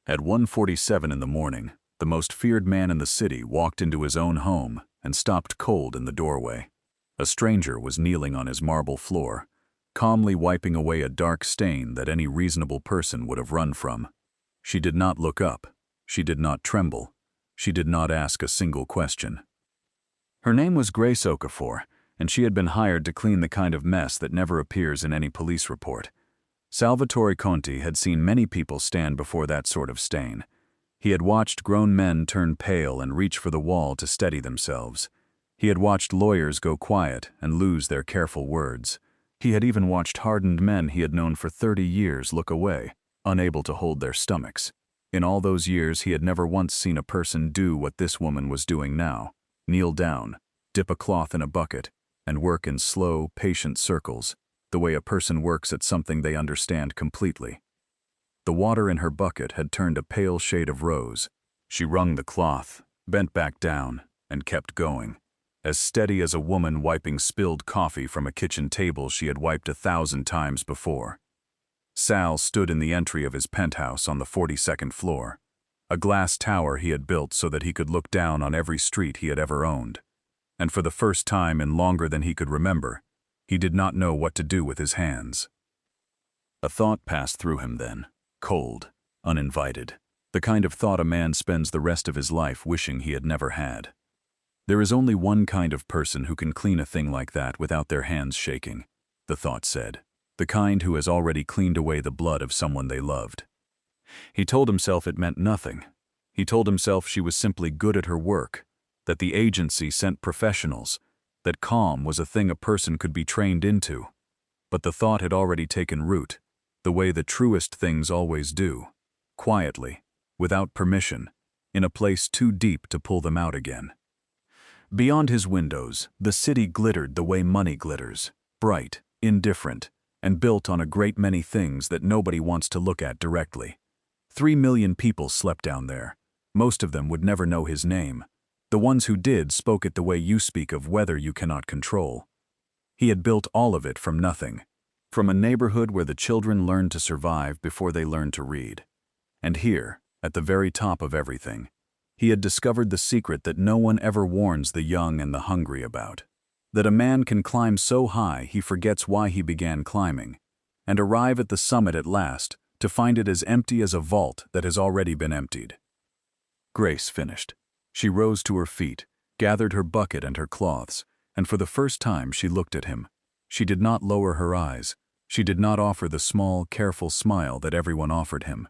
At 1:47 in the morning, the most feared man in the city walked into his own home and stopped cold in the doorway. A stranger was kneeling on his marble floor, calmly wiping away a dark stain that any reasonable person would have run from. She did not look up. She did not tremble. She did not ask a single question. Her name was Grace Okafor, and she had been hired to clean the kind of mess that never appears in any police report. Salvatore Conti had seen many people stand before that sort of stain. He had watched grown men turn pale and reach for the wall to steady themselves. He had watched lawyers go quiet and lose their careful words. He had even watched hardened men he had known for 30 years look away, unable to hold their stomachs. In all those years, he had never once seen a person do what this woman was doing now: kneel down, dip a cloth in a bucket, and work in slow, patient circles, the way a person works at something they understand completely. The water in her bucket had turned a pale shade of rose. She wrung the cloth, bent back down, and kept going, as steady as a woman wiping spilled coffee from a kitchen table she had wiped 1,000 times before. Sal stood in the entry of his penthouse on the 42nd floor, a glass tower he had built so that he could look down on every street he had ever owned. And for the first time in longer than he could remember, he did not know what to do with his hands. A thought passed through him then, cold, uninvited, the kind of thought a man spends the rest of his life wishing he had never had. There is only one kind of person who can clean a thing like that without their hands shaking, the thought said, the kind who has already cleaned away the blood of someone they loved. He told himself it meant nothing. He told himself she was simply good at her work, that the agency sent professionals, that calm was a thing a person could be trained into. But the thought had already taken root, the way the truest things always do, quietly, without permission, in a place too deep to pull them out again. Beyond his windows, the city glittered the way money glitters, bright, indifferent, and built on a great many things that nobody wants to look at directly. 3 million people slept down there. Most of them would never know his name. The ones who did spoke it the way you speak of weather you cannot control. He had built all of it from nothing, from a neighborhood where the children learned to survive before they learned to read. And here, at the very top of everything, he had discovered the secret that no one ever warns the young and the hungry about. That a man can climb so high he forgets why he began climbing, and arrive at the summit at last to find it as empty as a vault that has already been emptied. Grace finished. She rose to her feet, gathered her bucket and her cloths, and for the first time she looked at him. She did not lower her eyes. She did not offer the small, careful smile that everyone offered him.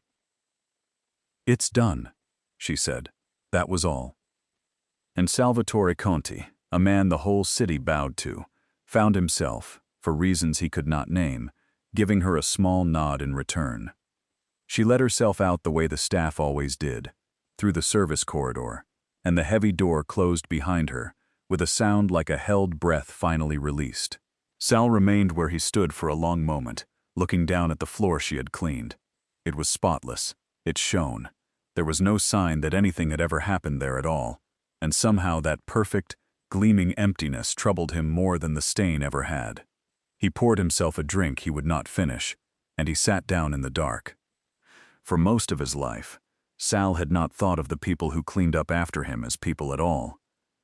"It's done," she said. That was all. And Salvatore Conti, a man the whole city bowed to, found himself, for reasons he could not name, giving her a small nod in return. She let herself out the way the staff always did, through the service corridor, and the heavy door closed behind her, with a sound like a held breath finally released. Sal remained where he stood for a long moment, looking down at the floor she had cleaned. It was spotless. It shone. There was no sign that anything had ever happened there at all, and somehow that perfect, gleaming emptiness troubled him more than the stain ever had. He poured himself a drink he would not finish, and he sat down in the dark. For most of his life, Sal had not thought of the people who cleaned up after him as people at all.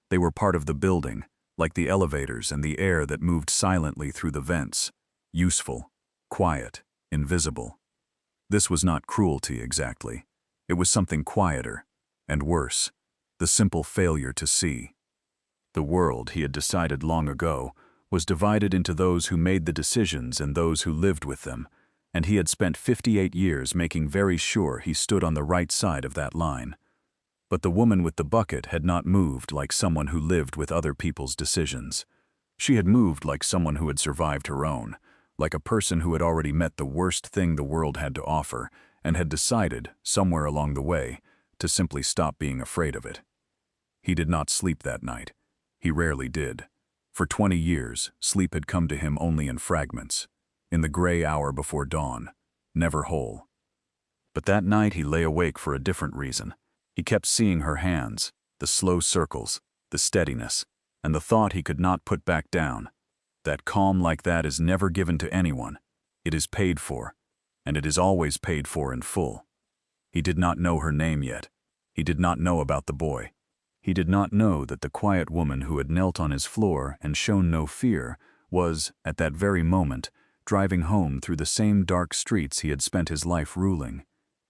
They were part of the building, like the elevators and the air that moved silently through the vents, useful, quiet, invisible. This was not cruelty exactly. It was something quieter, and worse, the simple failure to see. The world, he had decided long ago, was divided into those who made the decisions and those who lived with them, and he had spent 58 years making very sure he stood on the right side of that line. But the woman with the bucket had not moved like someone who lived with other people's decisions. She had moved like someone who had survived her own, like a person who had already met the worst thing the world had to offer and had decided, somewhere along the way, to simply stop being afraid of it. He did not sleep that night. He rarely did. For 20 years, sleep had come to him only in fragments, in the gray hour before dawn, never whole. But that night he lay awake for a different reason. He kept seeing her hands, the slow circles, the steadiness, and the thought he could not put back down. That calm like that is never given to anyone. It is paid for, and it is always paid for in full. He did not know her name yet. He did not know about the boy. He did not know that the quiet woman who had knelt on his floor and shown no fear was, at that very moment, driving home through the same dark streets he had spent his life ruling,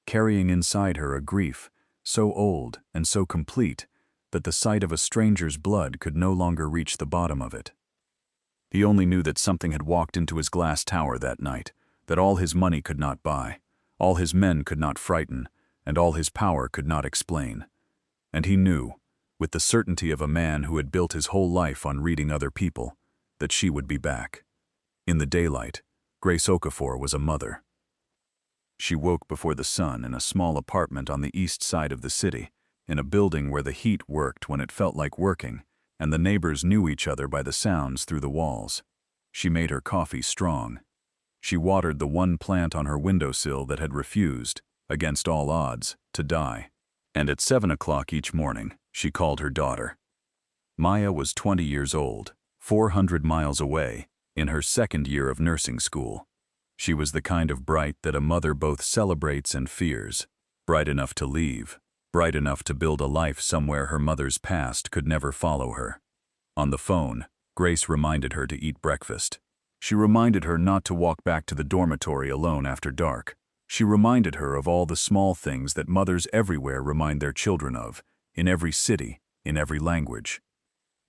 carrying inside her a grief so old and so complete that the sight of a stranger's blood could no longer reach the bottom of it. He only knew that something had walked into his glass tower that night, that all his money could not buy, all his men could not frighten, and all his power could not explain. And he knew, with the certainty of a man who had built his whole life on reading other people, that she would be back. In the daylight, Grace Okafor was a mother. She woke before the sun in a small apartment on the east side of the city, in a building where the heat worked when it felt like working, and the neighbors knew each other by the sounds through the walls. She made her coffee strong. She watered the one plant on her windowsill that had refused, against all odds, to die. And at 7 o'clock each morning, she called her daughter. Maya was 20 years old, 400 miles away, in her second year of nursing school. She was the kind of bright that a mother both celebrates and fears, bright enough to leave, bright enough to build a life somewhere her mother's past could never follow her. On the phone, Grace reminded her to eat breakfast. She reminded her not to walk back to the dormitory alone after dark. She reminded her of all the small things that mothers everywhere remind their children of, in every city, in every language.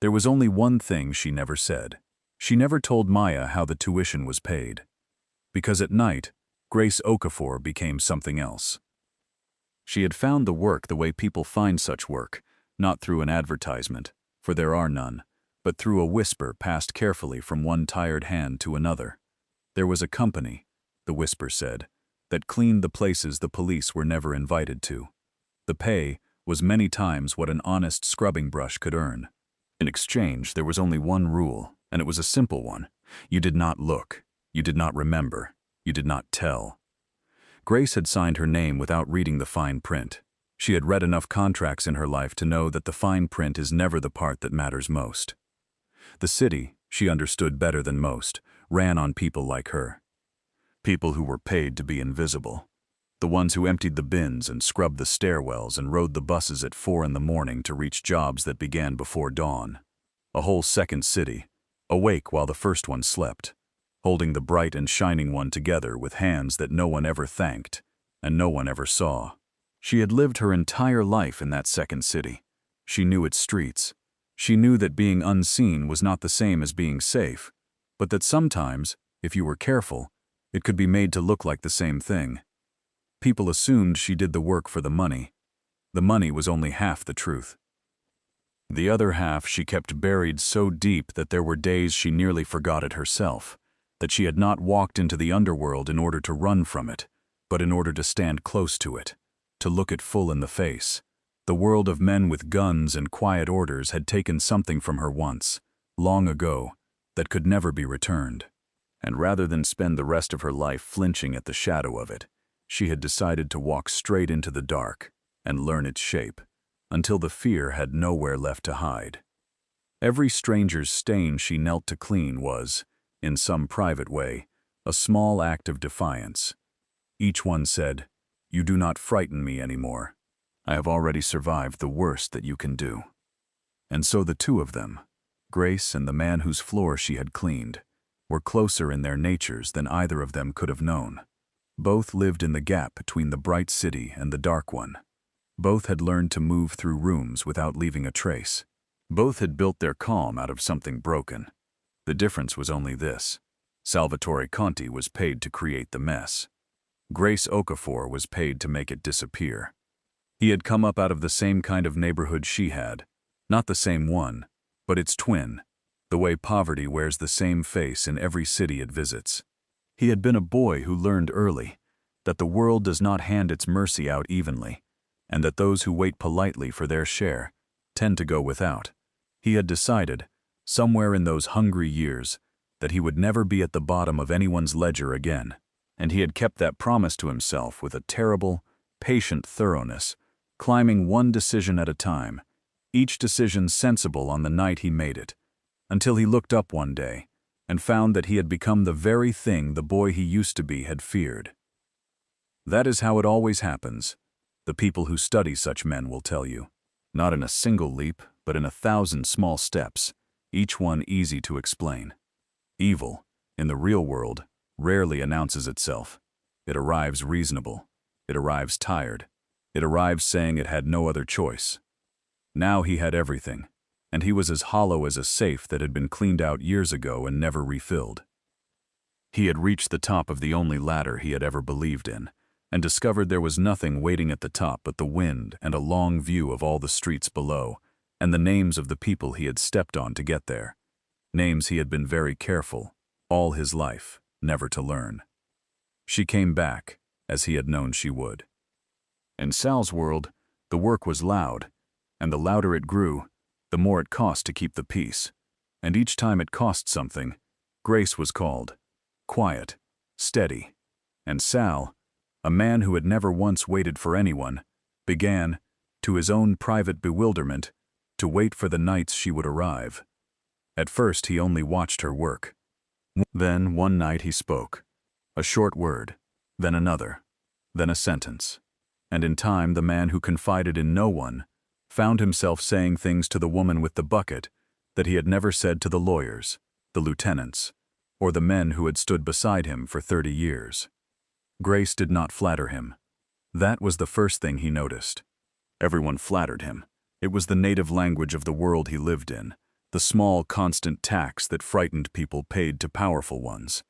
There was only one thing she never said. She never told Maya how the tuition was paid. Because at night, Grace Okafor became something else. She had found the work the way people find such work, not through an advertisement, for there are none, but through a whisper passed carefully from one tired hand to another. There was a company, the whisper said, that cleaned the places the police were never invited to. The pay was many times what an honest scrubbing brush could earn. In exchange, there was only one rule, and it was a simple one. You did not look. You did not remember. You did not tell. Grace had signed her name without reading the fine print. She had read enough contracts in her life to know that the fine print is never the part that matters most. The city, she understood better than most, ran on people like her. People who were paid to be invisible. The ones who emptied the bins and scrubbed the stairwells and rode the buses at 4 in the morning to reach jobs that began before dawn. A whole second city, awake while the first one slept, holding the bright and shining one together with hands that no one ever thanked and no one ever saw. She had lived her entire life in that second city. She knew its streets. She knew that being unseen was not the same as being safe, but that sometimes, if you were careful, it could be made to look like the same thing. People assumed she did the work for the money. The money was only half the truth. The other half she kept buried so deep that there were days she nearly forgot it herself, that she had not walked into the underworld in order to run from it, but in order to stand close to it, to look it full in the face. The world of men with guns and quiet orders had taken something from her once, long ago, that could never be returned. And rather than spend the rest of her life flinching at the shadow of it, she had decided to walk straight into the dark and learn its shape, until the fear had nowhere left to hide. Every stranger's stain she knelt to clean was, in some private way, a small act of defiance. Each one said, "You do not frighten me anymore. I have already survived the worst that you can do." And so the two of them, Grace and the man whose floor she had cleaned, were closer in their natures than either of them could have known. Both lived in the gap between the bright city and the dark one. Both had learned to move through rooms without leaving a trace. Both had built their calm out of something broken. The difference was only this: Salvatore Conti was paid to create the mess. Grace Okafor was paid to make it disappear. He had come up out of the same kind of neighborhood she had, not the same one, but its twin, the way poverty wears the same face in every city it visits. He had been a boy who learned early that the world does not hand its mercy out evenly, and that those who wait politely for their share tend to go without. He had decided, somewhere in those hungry years, that he would never be at the bottom of anyone's ledger again, and he had kept that promise to himself with a terrible, patient thoroughness, climbing one decision at a time, each decision sensible on the night he made it, until he looked up one day and found that he had become the very thing the boy he used to be had feared. That is how it always happens. The people who study such men will tell you. Not in a single leap, but in 1,000 small steps, each one easy to explain. Evil, in the real world, rarely announces itself. It arrives reasonable. It arrives tired. It arrives saying it had no other choice. Now he had everything, and he was as hollow as a safe that had been cleaned out years ago and never refilled. He had reached the top of the only ladder he had ever believed in, and discovered there was nothing waiting at the top but the wind and a long view of all the streets below, and the names of the people he had stepped on to get there. Names he had been very careful, all his life, never to learn. She came back, as he had known she would. In Sal's world, the work was loud, and the louder it grew, the more it cost to keep the peace. And each time it cost something, Grace was called. Quiet, steady. And Sal, a man who had never once waited for anyone, began, to his own private bewilderment, to wait for the nights she would arrive. At first he only watched her work. Then one night he spoke. A short word, then another, then a sentence. And in time the man who confided in no one found himself saying things to the woman with the bucket that he had never said to the lawyers, the lieutenants, or the men who had stood beside him for 30 years. Grace did not flatter him. That was the first thing he noticed. Everyone flattered him. It was the native language of the world he lived in, the small, constant tax that frightened people paid to powerful ones.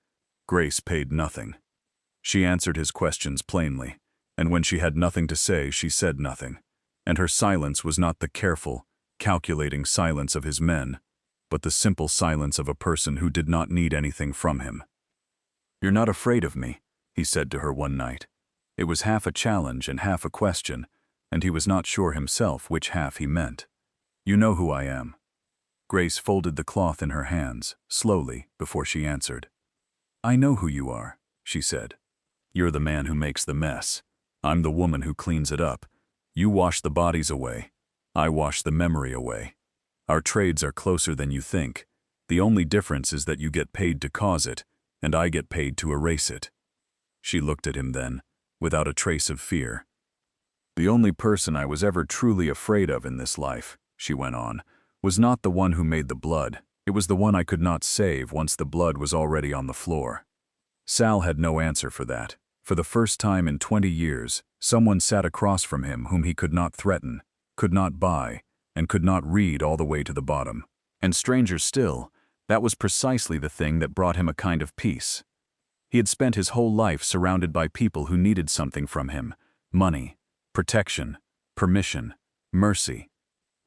Grace paid nothing. She answered his questions plainly, and when she had nothing to say, she said nothing, and her silence was not the careful, calculating silence of his men, but the simple silence of a person who did not need anything from him. "You're not afraid of me," he said to her one night. It was half a challenge and half a question, and he was not sure himself which half he meant. "You know who I am." Grace folded the cloth in her hands, slowly, before she answered. "I know who you are," she said. "You're the man who makes the mess. I'm the woman who cleans it up. You wash the bodies away. I wash the memory away. Our trades are closer than you think. The only difference is that you get paid to cause it, and I get paid to erase it." She looked at him then, without a trace of fear. "The only person I was ever truly afraid of in this life," she went on, "was not the one who made the blood. It was the one I could not save once the blood was already on the floor." Sal had no answer for that. For the first time in 20 years, someone sat across from him whom he could not threaten, could not buy, and could not read all the way to the bottom. And stranger still, that was precisely the thing that brought him a kind of peace. He had spent his whole life surrounded by people who needed something from him: money, protection, permission, mercy.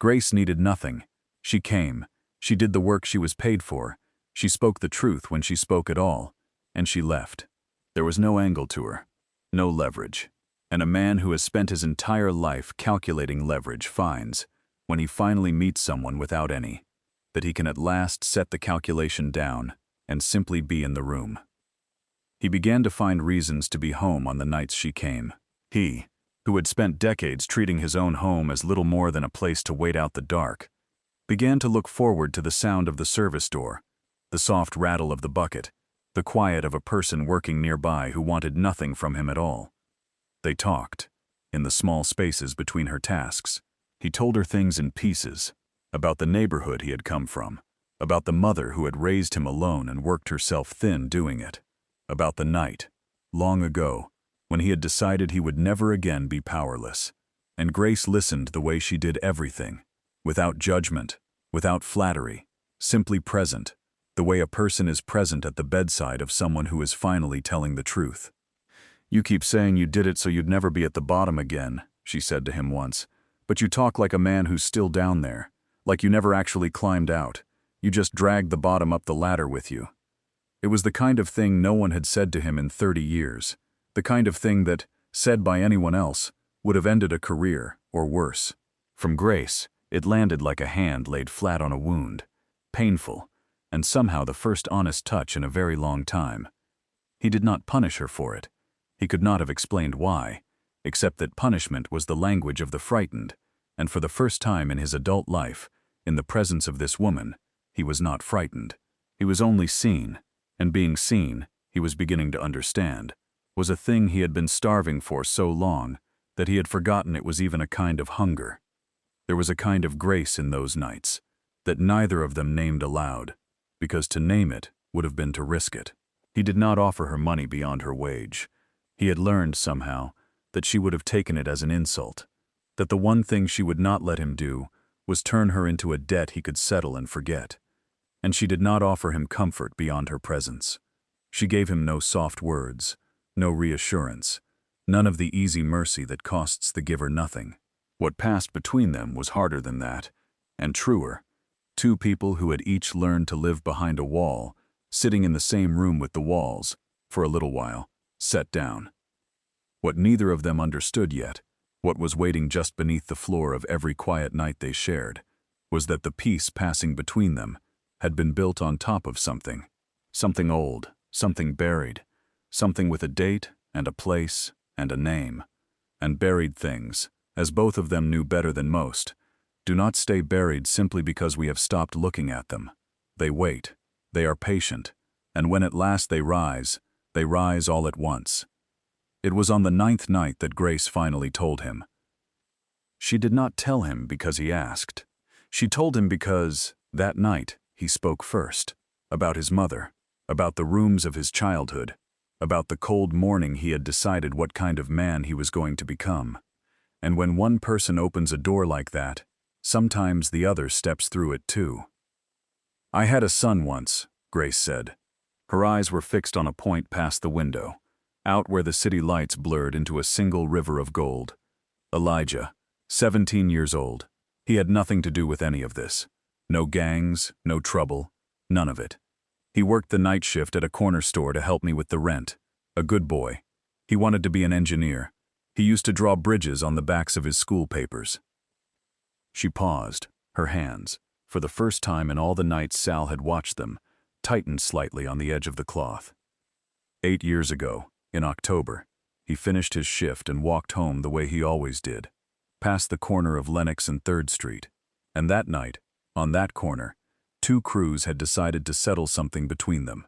Grace needed nothing. She came. She did the work she was paid for. She spoke the truth when she spoke at all. And she left. There was no angle to her, no leverage. And a man who has spent his entire life calculating leverage finds, when he finally meets someone without any, that he can at last set the calculation down and simply be in the room. He began to find reasons to be home on the nights she came. He, who had spent decades treating his own home as little more than a place to wait out the dark, began to look forward to the sound of the service door, the soft rattle of the bucket, the quiet of a person working nearby who wanted nothing from him at all. They talked, in the small spaces between her tasks. He told her things in pieces, about the neighborhood he had come from, about the mother who had raised him alone and worked herself thin doing it, about the night, long ago, when he had decided he would never again be powerless. And Grace listened the way she did everything, without judgment, without flattery, simply present, the way a person is present at the bedside of someone who is finally telling the truth. "You keep saying you did it so you'd never be at the bottom again," she said to him once, "but you talk like a man who's still down there, like you never actually climbed out. You just dragged the bottom up the ladder with you." It was the kind of thing no one had said to him in 30 years, the kind of thing that, said by anyone else, would have ended a career, or worse. From Grace, it landed like a hand laid flat on a wound, painful, and somehow the first honest touch in a very long time. He did not punish her for it. He could not have explained why, except that punishment was the language of the frightened, and for the first time in his adult life, in the presence of this woman, he was not frightened. He was only seen, and being seen, he was beginning to understand, was a thing he had been starving for so long that he had forgotten it was even a kind of hunger. There was a kind of grace in those nights that neither of them named aloud, because to name it would have been to risk it. He did not offer her money beyond her wage. He had learned, somehow, that she would have taken it as an insult, that the one thing she would not let him do was turn her into a debt he could settle and forget. And she did not offer him comfort beyond her presence. She gave him no soft words, no reassurance, none of the easy mercy that costs the giver nothing. What passed between them was harder than that, and truer. Two people who had each learned to live behind a wall, sitting in the same room with the walls, for a little while, set down. What neither of them understood yet, what was waiting just beneath the floor of every quiet night they shared, was that the peace passing between them had been built on top of something old, something buried, something with a date and a place and a name. And buried things, as both of them knew better than most, do not stay buried simply because we have stopped looking at them. They wait, they are patient, and when at last they rise all at once. It was on the 9th night that Grace finally told him. She did not tell him because he asked. She told him because, that night, he spoke first, about his mother, about the rooms of his childhood, about the cold morning he had decided what kind of man he was going to become. And when one person opens a door like that, sometimes the other steps through it too. "I had a son once," Grace said. Her eyes were fixed on a point past the window, out where the city lights blurred into a single river of gold. Elijah, 17 years old. He had nothing to do with any of this. No gangs, no trouble, none of it. He worked the night shift at a corner store to help me with the rent. A good boy. He wanted to be an engineer. He used to draw bridges on the backs of his school papers. She paused, her hands, for the first time in all the nights Sal had watched them, tightened slightly on the edge of the cloth. 8 years ago, in October, he finished his shift and walked home the way he always did, past the corner of Lenox and 3rd Street. And that night, on that corner, 2 crews had decided to settle something between them.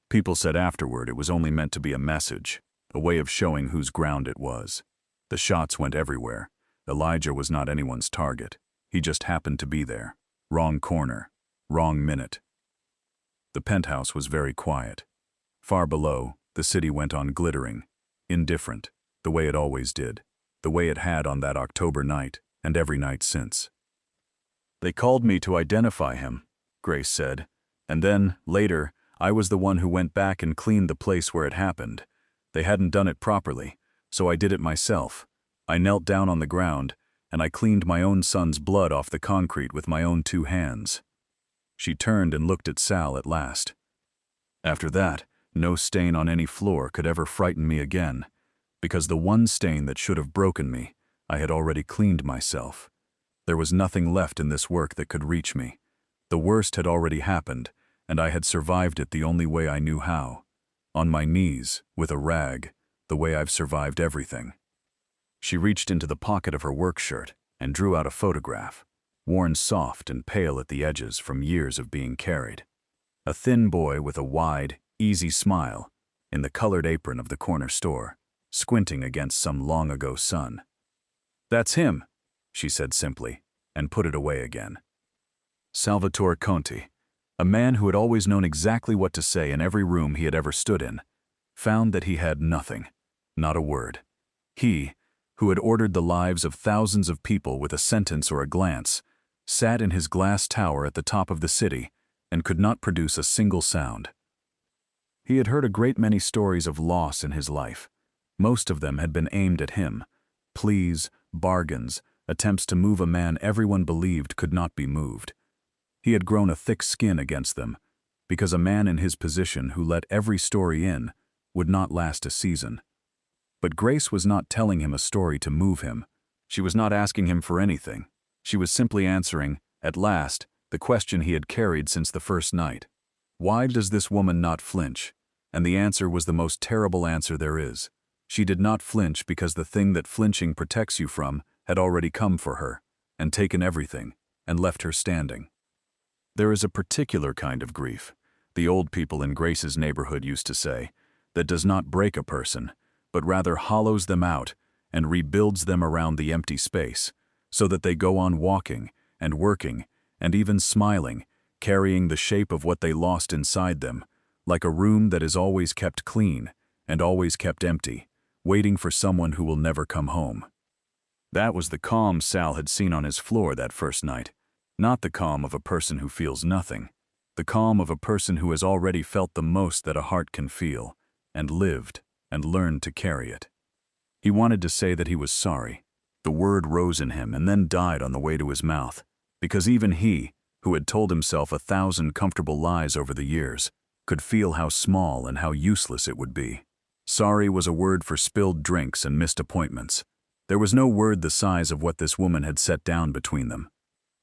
People said afterward it was only meant to be a message, a way of showing whose ground it was. The shots went everywhere. Elijah was not anyone's target. He just happened to be there. Wrong corner, wrong minute. The penthouse was very quiet. Far below, the city went on glittering, indifferent, the way it always did, the way it had on that October night and every night since. "They called me to identify him," Grace said, "and then, later, I was the one who went back and cleaned the place where it happened. They hadn't done it properly, so I did it myself. I knelt down on the ground, and I cleaned my own son's blood off the concrete with my own 2 hands. She turned and looked at Sal at last. After that, no stain on any floor could ever frighten me again, because the one stain that should have broken me, I had already cleaned myself. There was nothing left in this work that could reach me. The worst had already happened, and I had survived it the only way I knew how. On my knees, with a rag, the way I've survived everything." She reached into the pocket of her work shirt and drew out a photograph, worn soft and pale at the edges from years of being carried. A thin boy with a wide, easy smile, in the colored apron of the corner store, squinting against some long-ago sun. "That's him," she said simply, and put it away again. Salvatore Conti, a man who had always known exactly what to say in every room he had ever stood in, found that he had nothing, not a word. He, who had ordered the lives of thousands of people with a sentence or a glance, sat in his glass tower at the top of the city and could not produce a single sound. He had heard a great many stories of loss in his life. Most of them had been aimed at him. Pleas, bargains, attempts to move a man everyone believed could not be moved. He had grown a thick skin against them, because a man in his position who let every story in would not last a season. But Grace was not telling him a story to move him. She was not asking him for anything. She was simply answering, at last, the question he had carried since the first night. Why does this woman not flinch? And the answer was the most terrible answer there is. She did not flinch because the thing that flinching protects you from had already come for her, and taken everything, and left her standing. There is a particular kind of grief, the old people in Grace's neighborhood used to say, that does not break a person, but rather hollows them out and rebuilds them around the empty space, so that they go on walking and working and even smiling, carrying the shape of what they lost inside them, like a room that is always kept clean and always kept empty, waiting for someone who will never come home. That was the calm Sal had seen on his floor that first night, not the calm of a person who feels nothing, the calm of a person who has already felt the most that a heart can feel, and lived and learned to carry it. He wanted to say that he was sorry. The word rose in him and then died on the way to his mouth, because even he, who had told himself 1,000 comfortable lies over the years, could feel how small and how useless it would be. Sorry was a word for spilled drinks and missed appointments. There was no word the size of what this woman had set down between them.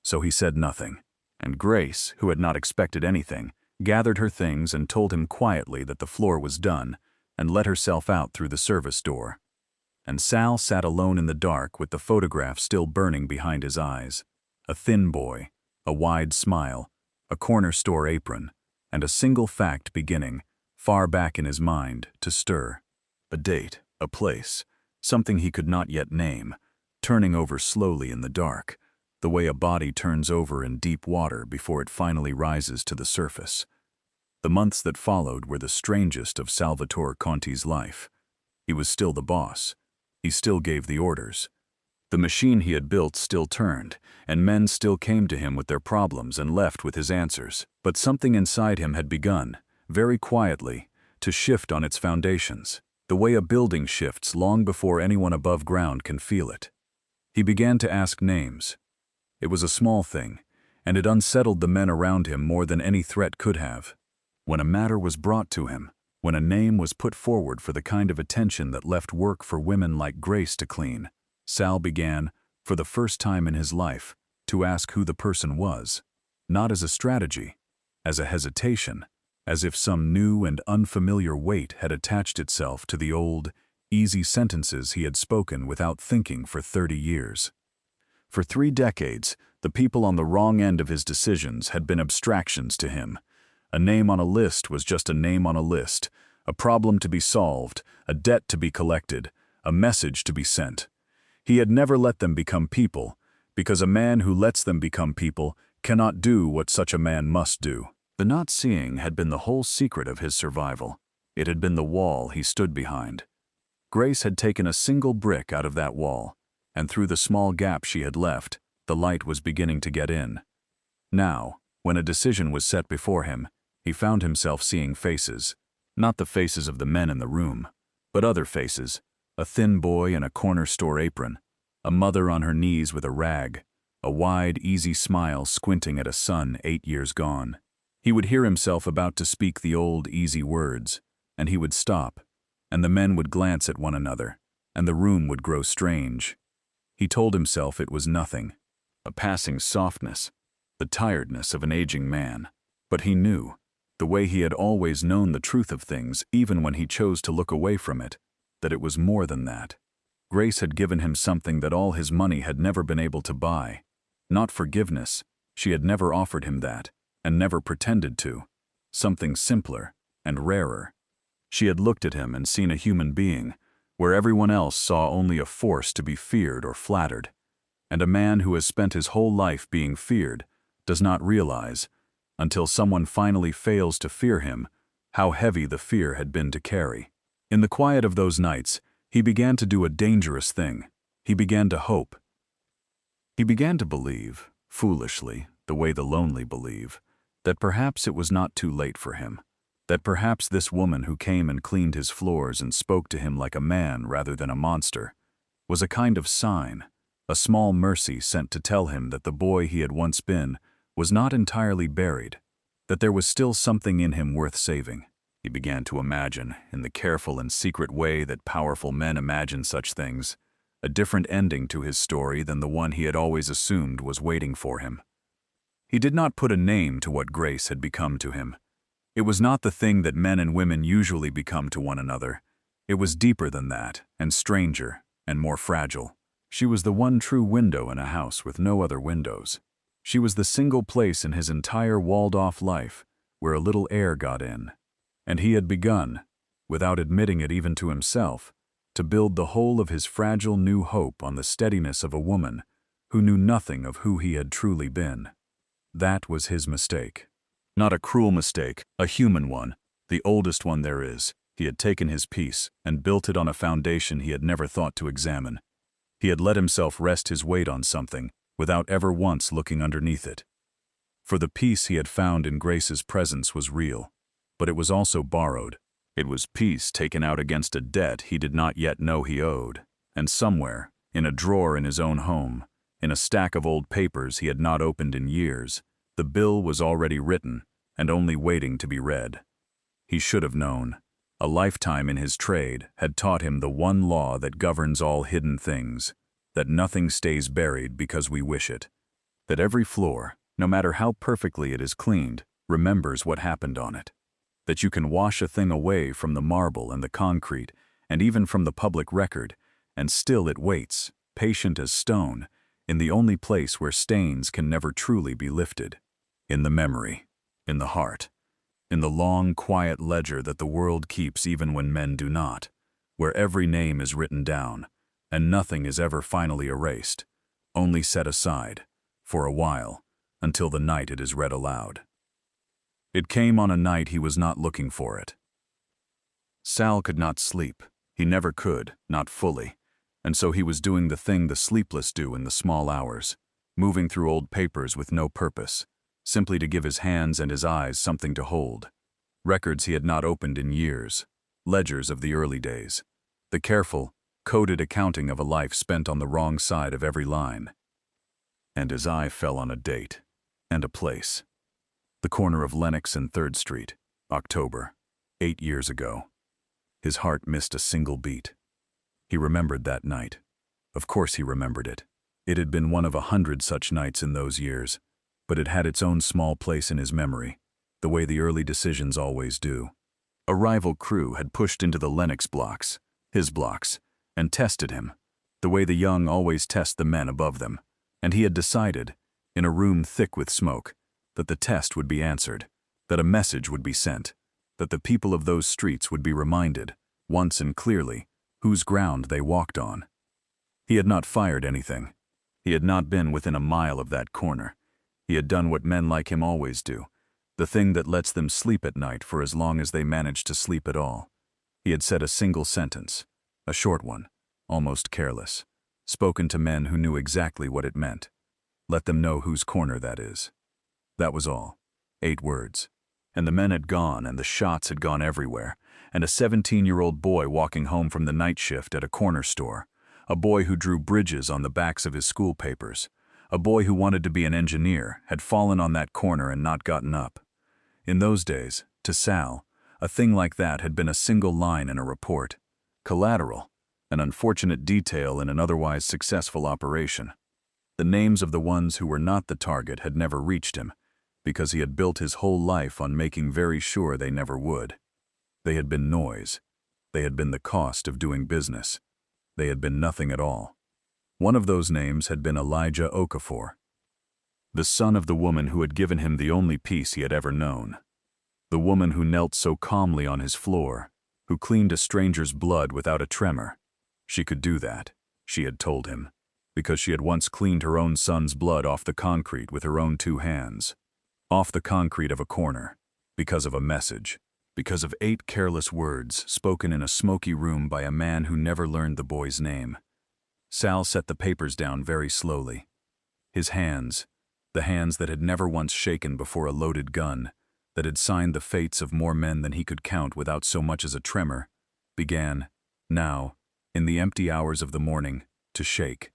So he said nothing, and Grace, who had not expected anything, gathered her things and told him quietly that the floor was done, and let herself out through the service door. And Sal sat alone in the dark with the photograph still burning behind his eyes. A thin boy, a wide smile, a corner store apron, and a single fact beginning, far back in his mind, to stir. A date, a place, something he could not yet name, turning over slowly in the dark, the way a body turns over in deep water before it finally rises to the surface. The months that followed were the strangest of Salvatore Conti's life. He was still the boss. He still gave the orders. The machine he had built still turned, and men still came to him with their problems and left with his answers. But something inside him had begun, very quietly, to shift on its foundations, the way a building shifts long before anyone above ground can feel it. He began to ask names. It was a small thing, and it unsettled the men around him more than any threat could have. When a matter was brought to him, when a name was put forward for the kind of attention that left work for women like Grace to clean, Sal began, for the first time in his life, to ask who the person was, not as a strategy, as a hesitation, as if some new and unfamiliar weight had attached itself to the old, easy sentences he had spoken without thinking for 30 years. For 3 decades, the people on the wrong end of his decisions had been abstractions to him. A name on a list was just a name on a list, a problem to be solved, a debt to be collected, a message to be sent. He had never let them become people, because a man who lets them become people cannot do what such a man must do. The not seeing had been the whole secret of his survival. It had been the wall he stood behind. Grace had taken a single brick out of that wall, and through the small gap she had left, the light was beginning to get in. Now, when a decision was set before him, he found himself seeing faces, not the faces of the men in the room, but other faces, a thin boy in a corner store apron, a mother on her knees with a rag, a wide, easy smile squinting at a son 8 years gone. He would hear himself about to speak the old, easy words, and he would stop, and the men would glance at one another, and the room would grow strange. He told himself it was nothing, a passing softness, the tiredness of an aging man. But he knew, the way he had always known the truth of things even when he chose to look away from it, that it was more than that. Grace had given him something that all his money had never been able to buy. Not forgiveness, she had never offered him that, and never pretended to. Something simpler and rarer. She had looked at him and seen a human being, where everyone else saw only a force to be feared or flattered. And a man who has spent his whole life being feared does not realize, until someone finally fails to fear him, how heavy the fear had been to carry. In the quiet of those nights, he began to do a dangerous thing. He began to hope. He began to believe, foolishly, the way the lonely believe, that perhaps it was not too late for him. That perhaps this woman who came and cleaned his floors and spoke to him like a man rather than a monster was a kind of sign, a small mercy sent to tell him that the boy he had once been was not entirely buried, that there was still something in him worth saving. He began to imagine, in the careful and secret way that powerful men imagine such things, a different ending to his story than the one he had always assumed was waiting for him. He did not put a name to what Grace had become to him. It was not the thing that men and women usually become to one another. It was deeper than that, and stranger, and more fragile. She was the one true window in a house with no other windows. She was the single place in his entire walled-off life where a little air got in. And he had begun, without admitting it even to himself, to build the whole of his fragile new hope on the steadiness of a woman who knew nothing of who he had truly been. That was his mistake. Not a cruel mistake, a human one, the oldest one there is. He had taken his peace and built it on a foundation he had never thought to examine. He had let himself rest his weight on something without ever once looking underneath it. For the peace he had found in Grace's presence was real, but it was also borrowed. It was peace taken out against a debt he did not yet know he owed, and somewhere, in a drawer in his own home, in a stack of old papers he had not opened in years, the bill was already written and only waiting to be read. He should have known. A lifetime in his trade had taught him the one law that governs all hidden things, that nothing stays buried because we wish it, that every floor, no matter how perfectly it is cleaned, remembers what happened on it, that you can wash a thing away from the marble and the concrete and even from the public record, and still it waits, patient as stone, in the only place where stains can never truly be lifted, in the memory, in the heart, in the long, quiet ledger that the world keeps even when men do not, where every name is written down, and nothing is ever finally erased, only set aside, for a while, until the night it is read aloud. It came on a night he was not looking for it. Sal could not sleep. He never could, not fully, and so he was doing the thing the sleepless do in the small hours, moving through old papers with no purpose, simply to give his hands and his eyes something to hold. Records he had not opened in years, ledgers of the early days, the careful, coded accounting of a life spent on the wrong side of every line. And his eye fell on a date, and a place. The corner of Lenox and 3rd Street, October, 8 years ago. His heart missed a single beat. He remembered that night. Of course he remembered it. It had been one of 100 such nights in those years, but it had its own small place in his memory, the way the early decisions always do. A rival crew had pushed into the Lenox blocks, his blocks, and tested him, the way the young always test the men above them, and he had decided, in a room thick with smoke, that the test would be answered, that a message would be sent, that the people of those streets would be reminded, once and clearly, whose ground they walked on. He had not fired anything. He had not been within a mile of that corner. He had done what men like him always do, the thing that lets them sleep at night for as long as they manage to sleep at all. He had said a single sentence, a short one, almost careless, spoken to men who knew exactly what it meant. Let them know whose corner that is. That was all. 8 words. And the men had gone, and the shots had gone everywhere, and a 17-year-old boy walking home from the night shift at a corner store, a boy who drew bridges on the backs of his school papers, a boy who wanted to be an engineer, had fallen on that corner and not gotten up. In those days, to Sal, a thing like that had been a single line in a report, collateral, an unfortunate detail in an otherwise successful operation. The names of the ones who were not the target had never reached him, because he had built his whole life on making very sure they never would. They had been noise. They had been the cost of doing business. They had been nothing at all. One of those names had been Elijah Okafor, the son of the woman who had given him the only peace he had ever known, the woman who knelt so calmly on his floor, who cleaned a stranger's blood without a tremor. She could do that, she had told him, because she had once cleaned her own son's blood off the concrete with her own 2 hands, off the concrete of a corner, because of a message, because of 8 careless words spoken in a smoky room by a man who never learned the boy's name. Sal set the papers down very slowly. His hands, the hands that had never once shaken before a loaded gun, that had signed the fates of more men than he could count without so much as a tremor, began, now, in the empty hours of the morning, to shake.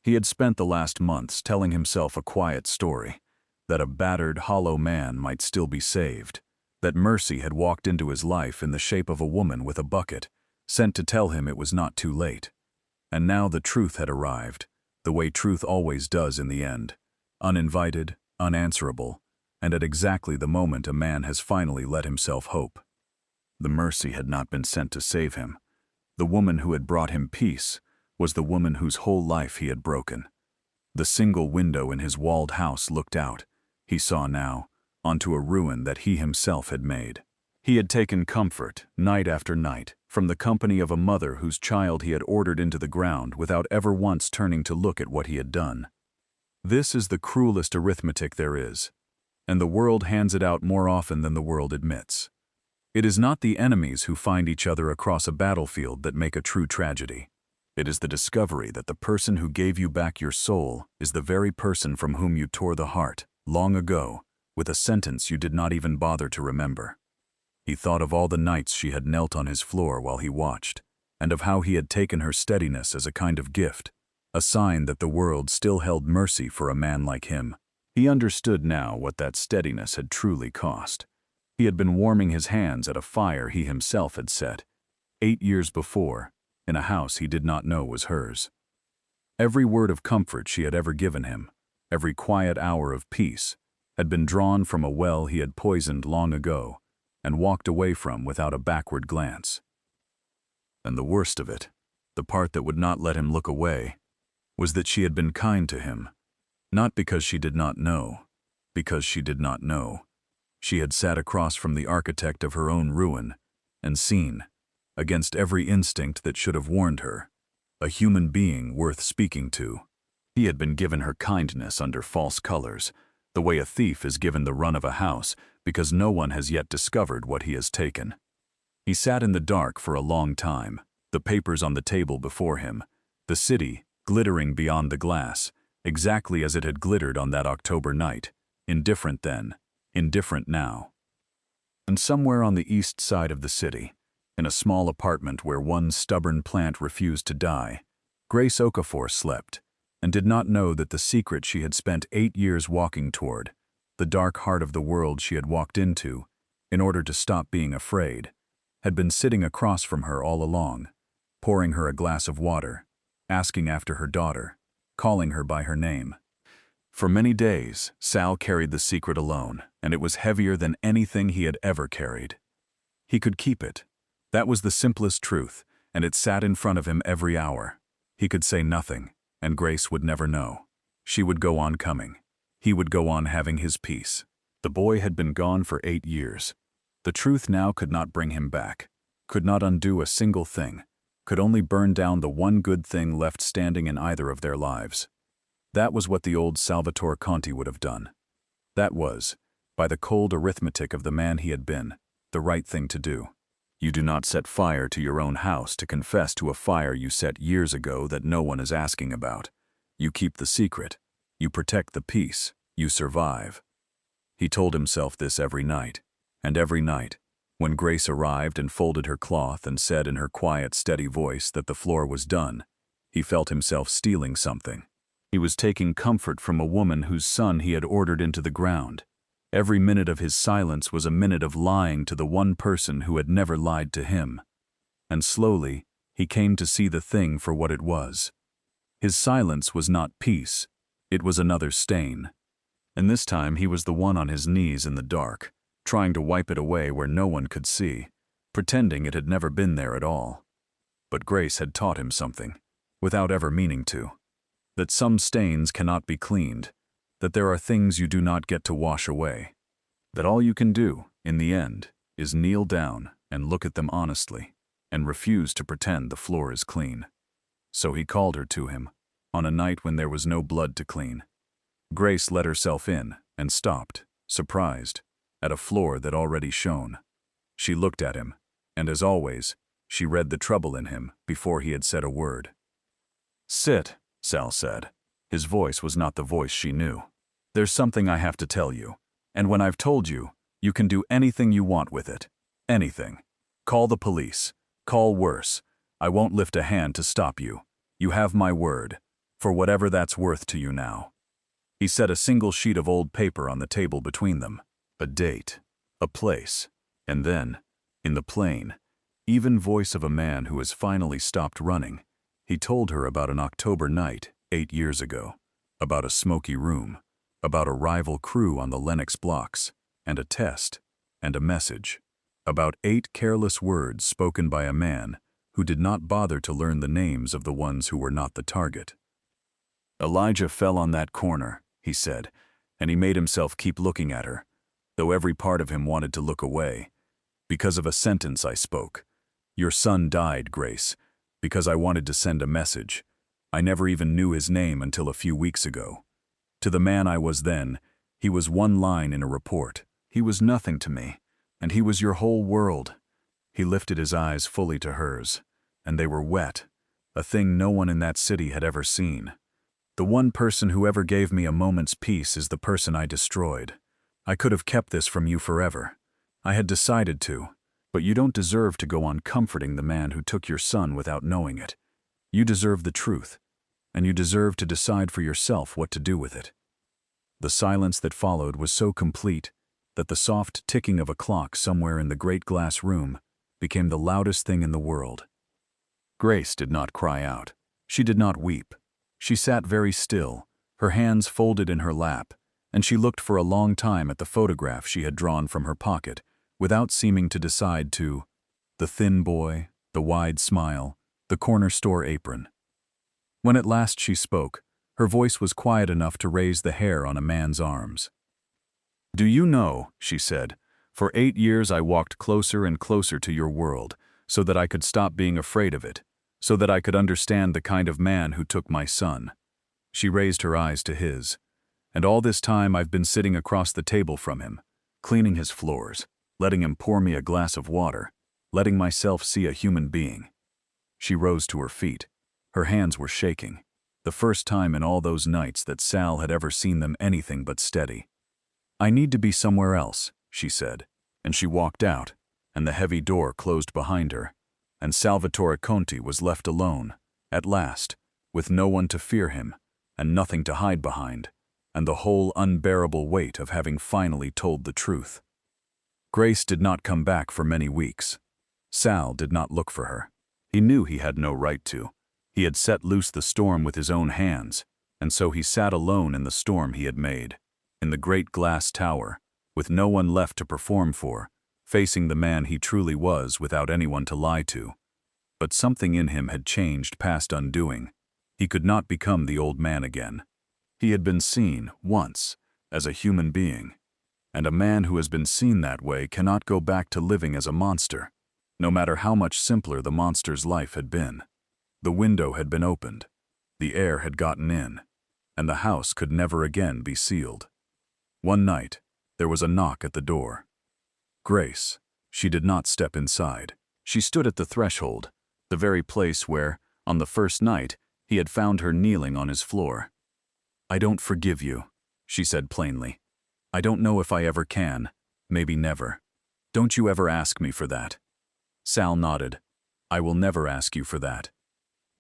He had spent the last months telling himself a quiet story, that a battered, hollow man might still be saved, that mercy had walked into his life in the shape of a woman with a bucket, sent to tell him it was not too late. And now the truth had arrived, the way truth always does in the end, uninvited, unanswerable, and at exactly the moment a man has finally let himself hope. The mercy had not been sent to save him. The woman who had brought him peace was the woman whose whole life he had broken. The single window in his walled house looked out, he saw now, onto a ruin that he himself had made. He had taken comfort, night after night, from the company of a mother whose child he had ordered into the ground without ever once turning to look at what he had done. This is the cruelest arithmetic there is, and the world hands it out more often than the world admits. It is not the enemies who find each other across a battlefield that make a true tragedy. It is the discovery that the person who gave you back your soul is the very person from whom you tore the heart, long ago, with a sentence you did not even bother to remember. He thought of all the nights she had knelt on his floor while he watched, and of how he had taken her steadiness as a kind of gift, a sign that the world still held mercy for a man like him. He understood now what that steadiness had truly cost. He had been warming his hands at a fire he himself had set, 8 years before, in a house he did not know was hers. Every word of comfort she had ever given him, every quiet hour of peace, had been drawn from a well he had poisoned long ago and walked away from without a backward glance. And the worst of it, the part that would not let him look away, was that she had been kind to him, not because she did not know, because she did not know. She had sat across from the architect of her own ruin and seen, against every instinct that should have warned her, a human being worth speaking to. He had been given her kindness under false colors, the way a thief is given the run of a house because no one has yet discovered what he has taken. He sat in the dark for a long time, the papers on the table before him, the city glittering beyond the glass, exactly as it had glittered on that October night, indifferent then, indifferent now. And somewhere on the east side of the city, in a small apartment where one stubborn plant refused to die, Grace Okafor slept, and did not know that the secret she had spent 8 years walking toward, the dark heart of the world she had walked into, in order to stop being afraid, had been sitting across from her all along, pouring her a glass of water, asking after her daughter, calling her by her name. For many days, Sal carried the secret alone, and it was heavier than anything he had ever carried. He could keep it. That was the simplest truth, and it sat in front of him every hour. He could say nothing, and Grace would never know. She would go on coming. He would go on having his peace. The boy had been gone for 8 years. The truth now could not bring him back, could not undo a single thing, could only burn down the one good thing left standing in either of their lives. That was what the old Salvatore Conti would have done. That was, by the cold arithmetic of the man he had been, the right thing to do. You do not set fire to your own house to confess to a fire you set years ago that no one is asking about. You keep the secret. You protect the peace. You survive. He told himself this every night. And every night, when Grace arrived and folded her cloth and said in her quiet, steady voice that the floor was done, he felt himself stealing something. He was taking comfort from a woman whose son he had ordered into the ground. Every minute of his silence was a minute of lying to the one person who had never lied to him. And slowly, he came to see the thing for what it was. His silence was not peace. It was another stain. And this time he was the one on his knees in the dark, trying to wipe it away where no one could see, pretending it had never been there at all. But Grace had taught him something, without ever meaning to. That some stains cannot be cleaned, that there are things you do not get to wash away, that all you can do, in the end, is kneel down and look at them honestly, and refuse to pretend the floor is clean. So he called her to him, on a night when there was no blood to clean. Grace let herself in and stopped, surprised, at a floor that already shone. She looked at him, and as always, she read the trouble in him before he had said a word. "Sit," Sal said. His voice was not the voice she knew. "There's something I have to tell you, and when I've told you, you can do anything you want with it. Anything. Call the police. Call worse. I won't lift a hand to stop you. You have my word, for whatever that's worth to you now." He set a single sheet of old paper on the table between them, a date, a place, and then, in the plain, even voice of a man who has finally stopped running, he told her about an October night 8 years ago, about a smoky room, about a rival crew on the Lenox blocks, and a test, and a message, about 8 careless words spoken by a man who did not bother to learn the names of the ones who were not the target. "Elijah fell on that corner," he said, and he made himself keep looking at her, though every part of him wanted to look away, because of a sentence I spoke. Your son died, Grace, because I wanted to send a message. I never even knew his name until a few weeks ago. To the man I was then, he was one line in a report. He was nothing to me, and he was your whole world. He lifted his eyes fully to hers, and they were wet, a thing no one in that city had ever seen. The one person who ever gave me a moment's peace is the person I destroyed. I could have kept this from you forever. I had decided to, but you don't deserve to go on comforting the man who took your son without knowing it. You deserve the truth, and you deserve to decide for yourself what to do with it. The silence that followed was so complete that the soft ticking of a clock somewhere in the great glass room became the loudest thing in the world. Grace did not cry out. She did not weep. She sat very still, her hands folded in her lap, and she looked for a long time at the photograph she had drawn from her pocket, without seeming to decide to. The thin boy, the wide smile, the corner store apron. When at last she spoke, her voice was quiet enough to raise the hair on a man's arms. "Do you know," she said, "for 8 years I walked closer and closer to your world, so that I could stop being afraid of it, so that I could understand the kind of man who took my son." She raised her eyes to his. "And all this time I've been sitting across the table from him, cleaning his floors, letting him pour me a glass of water, letting myself see a human being." She rose to her feet. Her hands were shaking, the first time in all those nights that Sal had ever seen them anything but steady. "I need to be somewhere else," she said, and she walked out, and the heavy door closed behind her, and Salvatore Conti was left alone, at last, with no one to fear him, and nothing to hide behind, and the whole unbearable weight of having finally told the truth. Grace did not come back for many weeks. Sal did not look for her. He knew he had no right to. He had set loose the storm with his own hands, and so he sat alone in the storm he had made, in the great glass tower, with no one left to perform for, facing the man he truly was without anyone to lie to. But something in him had changed past undoing. He could not become the old man again. He had been seen, once, as a human being, and a man who has been seen that way cannot go back to living as a monster, no matter how much simpler the monster's life had been. The window had been opened, the air had gotten in, and the house could never again be sealed. One night, there was a knock at the door. Grace. She did not step inside. She stood at the threshold, the very place where, on the first night, he had found her kneeling on his floor. "I don't forgive you," she said plainly. "I don't know if I ever can, maybe never. Don't you ever ask me for that." Sal nodded. "I will never ask you for that.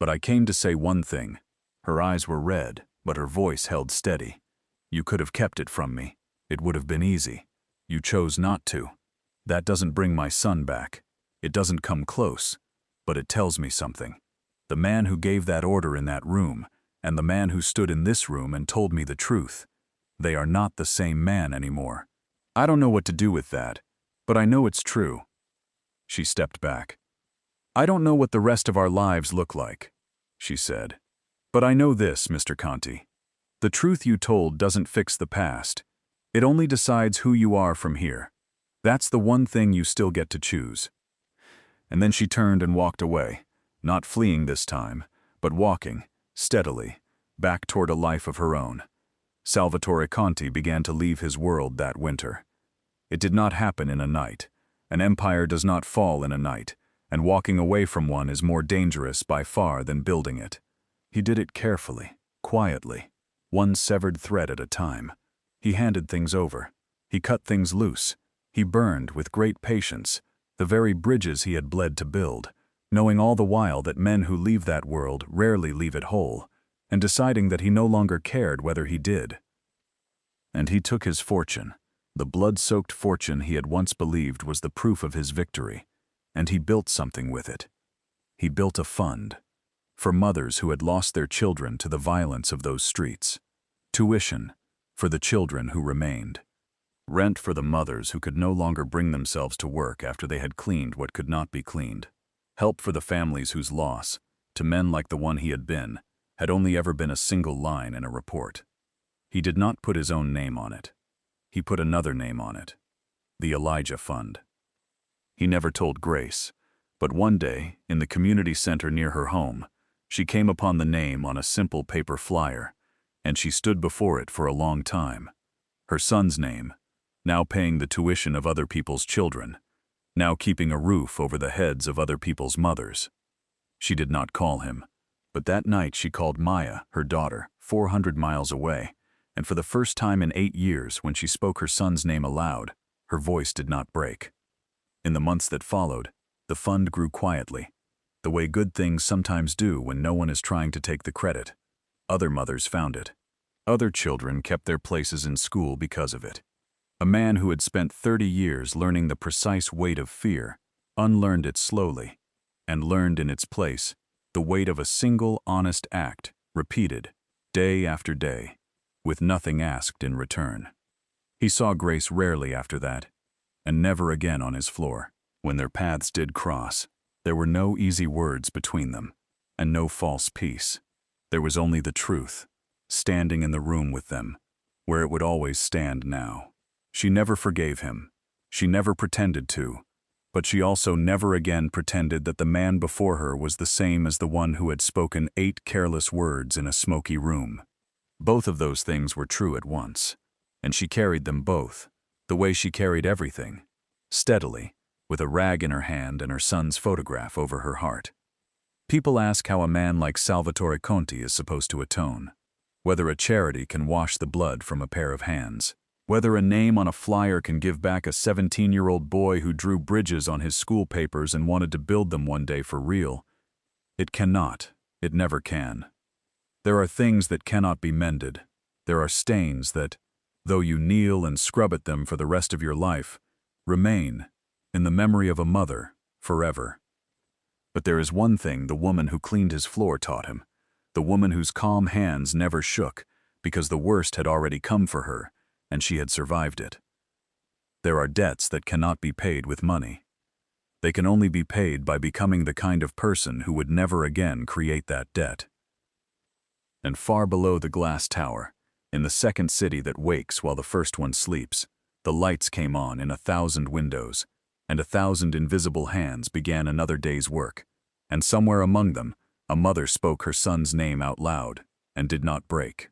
But I came to say one thing." Her eyes were red, but her voice held steady. "You could have kept it from me. It would have been easy. You chose not to. That doesn't bring my son back. It doesn't come close. But it tells me something. The man who gave that order in that room, and the man who stood in this room and told me the truth, they are not the same man anymore. I don't know what to do with that, but I know it's true." She stepped back. "I don't know what the rest of our lives look like," she said. "But I know this, Mr. Conti. The truth you told doesn't fix the past. It only decides who you are from here. That's the one thing you still get to choose." And then she turned and walked away, not fleeing this time, but walking, steadily, back toward a life of her own. Salvatore Conti began to leave his world that winter. It did not happen in a night. An empire does not fall in a night, and walking away from one is more dangerous by far than building it. He did it carefully, quietly, one severed thread at a time. He handed things over. He cut things loose. He burned, with great patience, the very bridges he had bled to build, knowing all the while that men who leave that world rarely leave it whole, and deciding that he no longer cared whether he did. And he took his fortune, the blood-soaked fortune he had once believed was the proof of his victory, and he built something with it. He built a fund for mothers who had lost their children to the violence of those streets, tuition for the children who remained, rent for the mothers who could no longer bring themselves to work after they had cleaned what could not be cleaned, help for the families whose loss, to men like the one he had been, had only ever been a single line in a report. He did not put his own name on it. He put another name on it, the Elijah Fund. He never told Grace. But one day, in the community center near her home, she came upon the name on a simple paper flyer, and she stood before it for a long time. Her son's name, now paying the tuition of other people's children, now keeping a roof over the heads of other people's mothers. She did not call him, but that night she called Maya, her daughter, 400 miles away, and for the first time in 8 years, when she spoke her son's name aloud, her voice did not break. In the months that followed, the fund grew quietly, the way good things sometimes do when no one is trying to take the credit. Other mothers found it. Other children kept their places in school because of it. A man who had spent 30 years learning the precise weight of fear, unlearned it slowly, and learned in its place the weight of a single honest act, repeated, day after day, with nothing asked in return. He saw Grace rarely after that, and never again on his floor. When their paths did cross, there were no easy words between them, and no false peace. There was only the truth, standing in the room with them, where it would always stand now. She never forgave him. She never pretended to, but she also never again pretended that the man before her was the same as the one who had spoken 8 careless words in a smoky room. Both of those things were true at once, and she carried them both, the way she carried everything, steadily, with a rag in her hand and her son's photograph over her heart. People ask how a man like Salvatore Conti is supposed to atone, whether a charity can wash the blood from a pair of hands, whether a name on a flyer can give back a 17-year-old boy who drew bridges on his school papers and wanted to build them one day for real. It cannot. It never can. There are things that cannot be mended. There are stains that, though you kneel and scrub at them for the rest of your life, remain, in the memory of a mother, forever. But there is one thing the woman who cleaned his floor taught him, the woman whose calm hands never shook, because the worst had already come for her, and she had survived it. There are debts that cannot be paid with money. They can only be paid by becoming the kind of person who would never again create that debt. And far below the glass tower, in the second city that wakes while the first one sleeps, the lights came on in 1,000 windows, and 1,000 invisible hands began another day's work, and somewhere among them, a mother spoke her son's name out loud and did not break.